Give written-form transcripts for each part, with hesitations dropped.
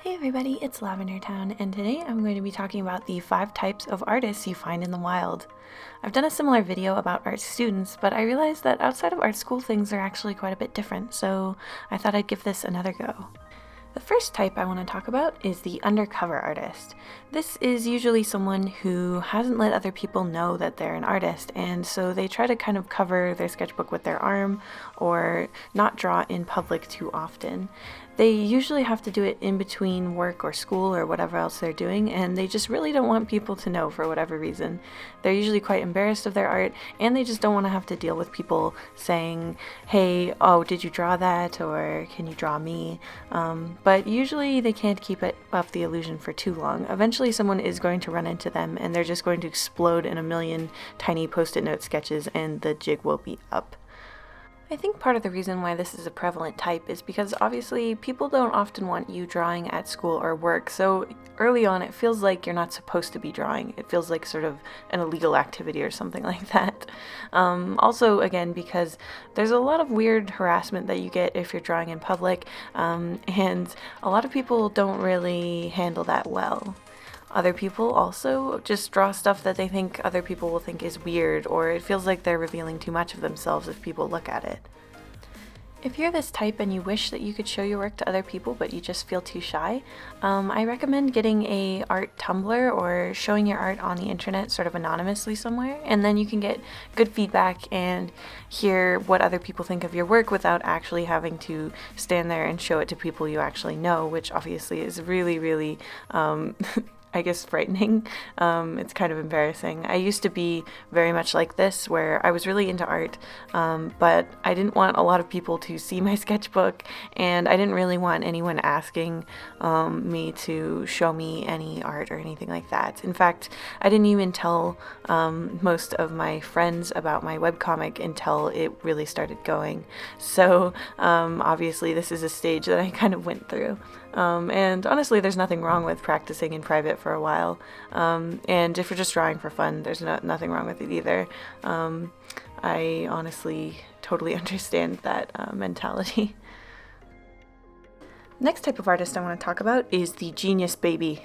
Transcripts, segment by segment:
Hey everybody, it's LavenderTowne, and today I'm going to be talking about the 5 types of artists you find in the wild. I've done a similar video about art students, but I realized that outside of art school things are actually quite a bit different, so I thought I'd give this another go. The first type I want to talk about is the undercover artist. This is usually someone who hasn't let other people know that they're an artist, and so they try to kind of cover their sketchbook with their arm or not draw in public too often. They usually have to do it in between work or school or whatever else they're doing, and they just really don't want people to know for whatever reason. They're usually quite embarrassed of their art, and they just don't want to have to deal with people saying, hey, oh, did you draw that? Or can you draw me? But usually they can't keep it up the illusion for too long. Eventually someone is going to run into them, and they're just going to explode in a million tiny post-it note sketches, and the jig will be up. I think part of the reason why this is a prevalent type is because obviously people don't often want you drawing at school or work, so early on it feels like you're not supposed to be drawing. It feels like sort of an illegal activity or something like that. Also, again, because there's a lot of weird harassment that you get if you're drawing in public, and a lot of people don't really handle that well. Other people also just draw stuff that they think other people will think is weird, or it feels like they're revealing too much of themselves if people look at it. If you're this type and you wish that you could show your work to other people but you just feel too shy, I recommend getting a art Tumblr or showing your art on the internet sort of anonymously somewhere, and then you can get good feedback and hear what other people think of your work without actually having to stand there and show it to people you actually know, which obviously is really I guess frightening. It's kind of embarrassing. I used to be very much like this, where I was really into art, but I didn't want a lot of people to see my sketchbook, and I didn't really want anyone asking me to show me any art or anything like that. In fact, I didn't even tell most of my friends about my webcomic until it really started going. So obviously this is a stage that I kind of went through. And honestly, there's nothing wrong with practicing in private for a while. And if you're just drawing for fun, there's nothing wrong with it either. I honestly totally understand that mentality. Next type of artist I want to talk about is the genius baby.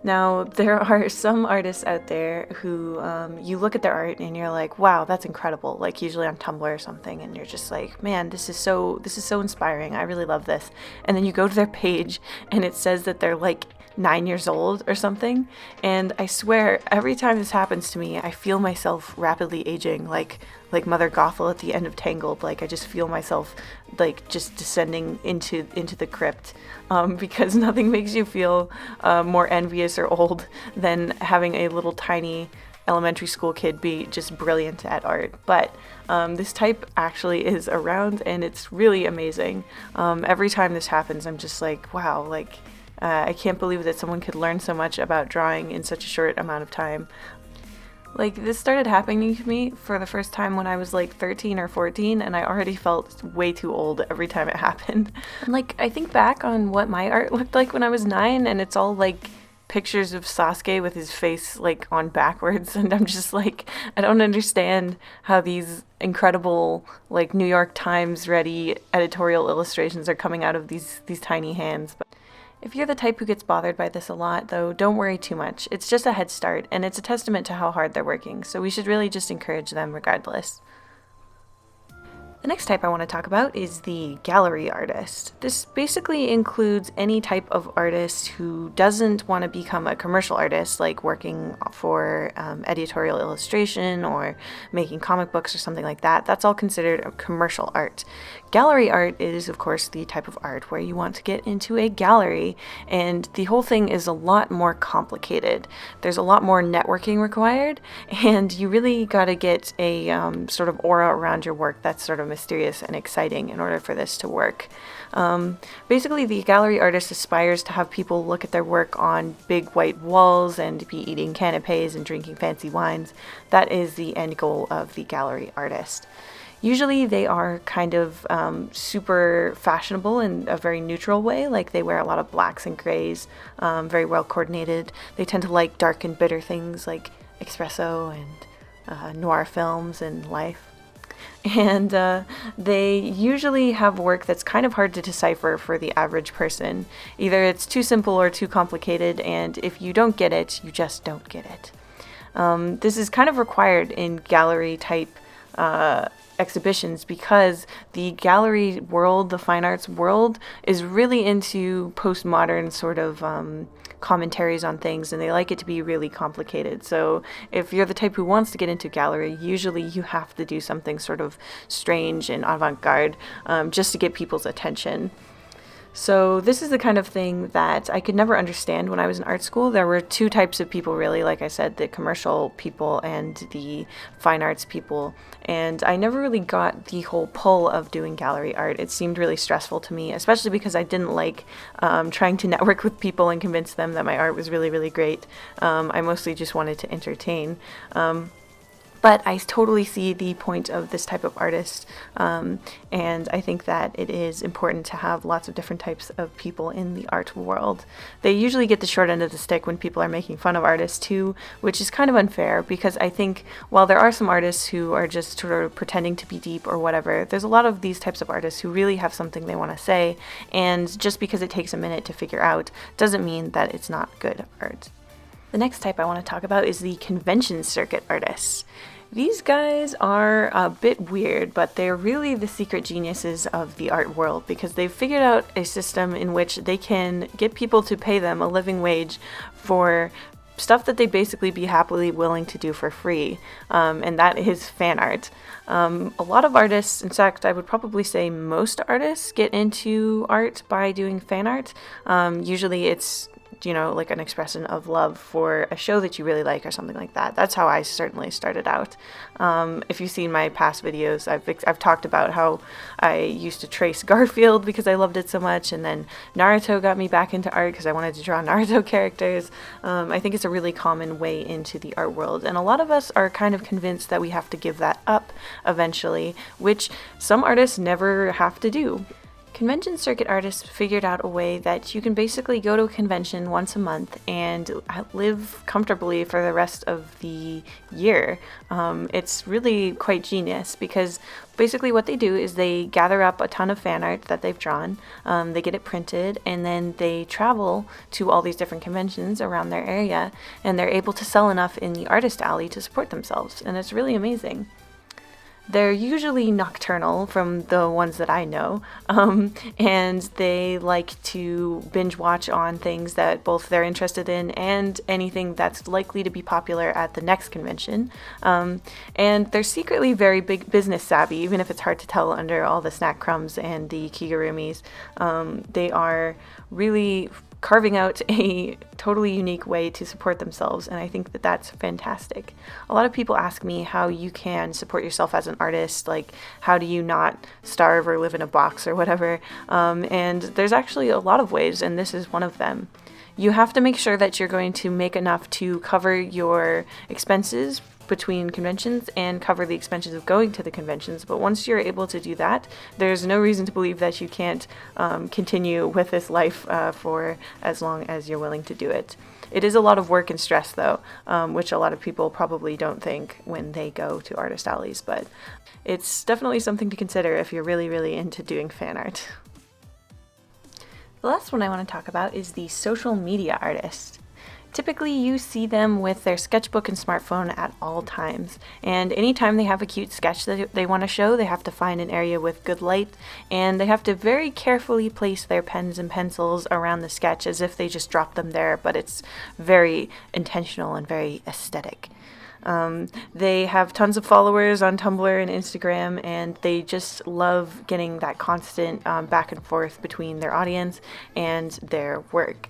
Now, there are some artists out there who you look at their art and you're like, wow, that's incredible, like usually on Tumblr or something, and you're just like, man, this is so inspiring, I really love this. And then you go to their page and it says that they're like 9 years old or something, and I swear every time this happens to me I feel myself rapidly aging, like Mother Gothel at the end of Tangled. Like I just feel myself like just descending into the crypt, because nothing makes you feel more envious or old than having a little tiny elementary school kid be just brilliant at art. But this type actually is around, and it's really amazing. Every time this happens I'm just like, wow, like I can't believe that someone could learn so much about drawing in such a short amount of time. Like, this started happening to me for the first time when I was like 13 or 14, and I already felt way too old every time it happened. Like, I think back on what my art looked like when I was 9, and it's all like pictures of Sasuke with his face like on backwards, and I'm just like, I don't understand how these incredible like New York Times ready editorial illustrations are coming out of these tiny hands. But if you're the type who gets bothered by this a lot, though, don't worry too much. It's just a head start, and it's a testament to how hard they're working, so we should really just encourage them regardless. The next type I want to talk about is the gallery artist. This basically includes any type of artist who doesn't want to become a commercial artist, like working for editorial illustration or making comic books or something like that. That's all considered a commercial art. Gallery art is, of course, the type of art where you want to get into a gallery, and the whole thing is a lot more complicated. There's a lot more networking required, and you really got to get a sort of aura around your work that's sort of mysterious and exciting in order for this to work. Basically, the gallery artist aspires to have people look at their work on big white walls and be eating canapes and drinking fancy wines. That is the end goal of the gallery artist. Usually they are kind of super fashionable in a very neutral way, like they wear a lot of blacks and grays, very well coordinated. They tend to like dark and bitter things like espresso and noir films and life. And they usually have work that's kind of hard to decipher for the average person. Either it's too simple or too complicated, and if you don't get it, you just don't get it. This is kind of required in gallery type exhibitions because the gallery world, the fine arts world, is really into postmodern sort of commentaries on things, and they like it to be really complicated. So if you're the type who wants to get into gallery, usually you have to do something sort of strange and avant-garde just to get people's attention. So this is the kind of thing that I could never understand when I was in art school. There were two types of people, really, like I said, the commercial people and the fine arts people. And I never really got the whole pull of doing gallery art. It seemed really stressful to me, especially because I didn't like trying to network with people and convince them that my art was really, really great. I mostly just wanted to entertain. But I totally see the point of this type of artist, and I think that it is important to have lots of different types of people in the art world. They usually get the short end of the stick when people are making fun of artists too, which is kind of unfair because I think while there are some artists who are just sort of pretending to be deep or whatever, there's a lot of these types of artists who really have something they want to say, and just because it takes a minute to figure out doesn't mean that it's not good art. The next type I want to talk about is the convention circuit artists. These guys are a bit weird, but they're really the secret geniuses of the art world because they've figured out a system in which they can get people to pay them a living wage for stuff that they'd basically be happily willing to do for free, and that is fan art. A lot of artists, in fact, I would probably say most artists get into art by doing fan art. Usually it's like an expression of love for a show that you really like or something like that. That's how I certainly started out. If you've seen my past videos, I've talked about how I used to trace Garfield because I loved it so much, and then Naruto got me back into art because I wanted to draw Naruto characters. I think it's a really common way into the art world, and a lot of us are kind of convinced that we have to give that up eventually, which some artists never have to do. Convention circuit artists figured out a way that you can basically go to a convention once a month and live comfortably for the rest of the year. It's really quite genius because basically what they do is they gather up a ton of fan art that they've drawn, they get it printed, and then they travel to all these different conventions around their area, and they're able to sell enough in the artist alley to support themselves, and it's really amazing. They're usually nocturnal from the ones that I know, and they like to binge watch on things that both they're interested in and anything that's likely to be popular at the next convention. And they're secretly very big business savvy, even if it's hard to tell under all the snack crumbs and the kigurumis. They are really carving out a totally unique way to support themselves, and I think that that's fantastic. A lot of people ask me how you can support yourself as an artist, like how do you not starve or live in a box or whatever, and there's actually a lot of ways, and this is one of them. You have to make sure that you're going to make enough to cover your expenses between conventions and cover the expenses of going to the conventions, but once you're able to do that, there's no reason to believe that you can't continue with this life for as long as you're willing to do it. It is a lot of work and stress though, which a lot of people probably don't think when they go to artist alleys, but it's definitely something to consider if you're really, really into doing fan art. The last one I want to talk about is the social media artist. Typically, you see them with their sketchbook and smartphone at all times, and anytime they have a cute sketch that they want to show, they have to find an area with good light, and they have to very carefully place their pens and pencils around the sketch as if they just dropped them there, but it's very intentional and very aesthetic. They have tons of followers on Tumblr and Instagram, and they just love getting that constant back and forth between their audience and their work.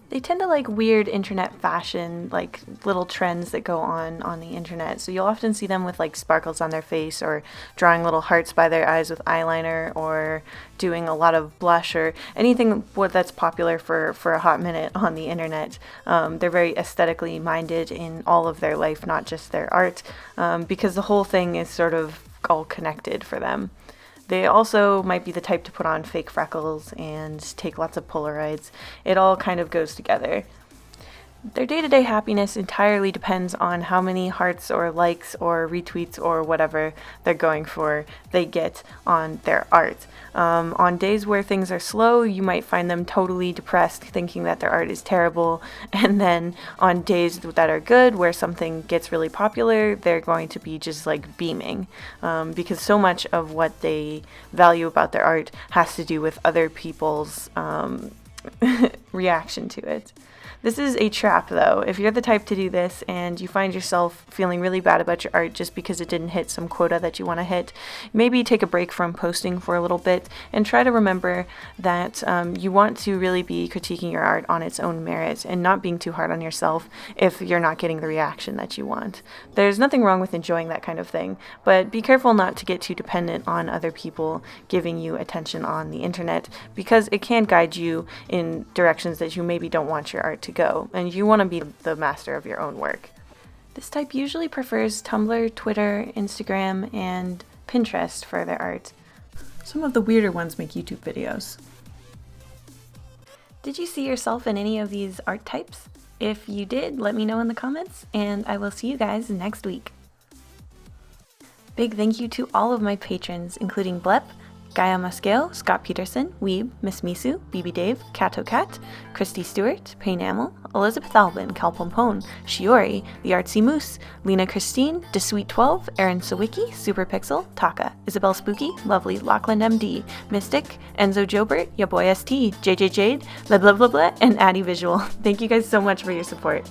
They tend to like weird internet fashion, like little trends that go on the internet. So you'll often see them with like sparkles on their face, or drawing little hearts by their eyes with eyeliner, or doing a lot of blush, or anything that's popular for a hot minute on the internet. They're very aesthetically minded in all of their life, not just their art, because the whole thing is sort of all connected for them. They also might be the type to put on fake freckles and take lots of Polaroids. It all kind of goes together. Their day-to-day happiness entirely depends on how many hearts or likes or retweets or whatever they're going for they get on their art. On days where things are slow, you might find them totally depressed, thinking that their art is terrible. And then on days that are good, where something gets really popular, they're going to be just like beaming, because so much of what they value about their art has to do with other people's reaction to it. This is a trap, though. If you're the type to do this and you find yourself feeling really bad about your art just because it didn't hit some quota that you want to hit, maybe take a break from posting for a little bit and try to remember that you want to really be critiquing your art on its own merit and not being too hard on yourself if you're not getting the reaction that you want. There's nothing wrong with enjoying that kind of thing, but be careful not to get too dependent on other people giving you attention on the internet, because it can guide you in directions that you maybe don't want your art to go, and you want to be the master of your own work. This type usually prefers Tumblr, Twitter, Instagram, and Pinterest for their art. Some of the weirder ones make YouTube videos. Did you see yourself in any of these art types? If you did, let me know in the comments, and I will see you guys next week. Big thank you to all of my patrons, including Blep, Gaia Muscale, Scott Peterson, Weeb, Miss Misu, BB Dave, Kato Cat, Christy Stewart, Payne Amel, Elizabeth Albin, Cal Pompone, Shiori, The Artsy Moose, Lena Christine, DeSweet12, Aaron Sawicki, Super Pixel, Taka, Isabel Spooky, Lovely, Lachlan MD, Mystic, Enzo Jobert, Ya Boy ST, JJ Jade, Blah Blah Blah Blah, and Addy Visual. Thank you guys so much for your support.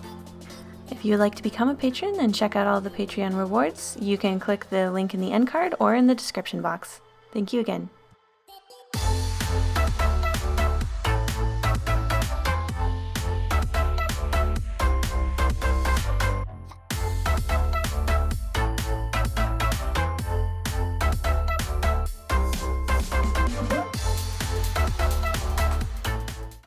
If you would like to become a patron and check out all the Patreon rewards, you can click the link in the end card or in the description box. Thank you again.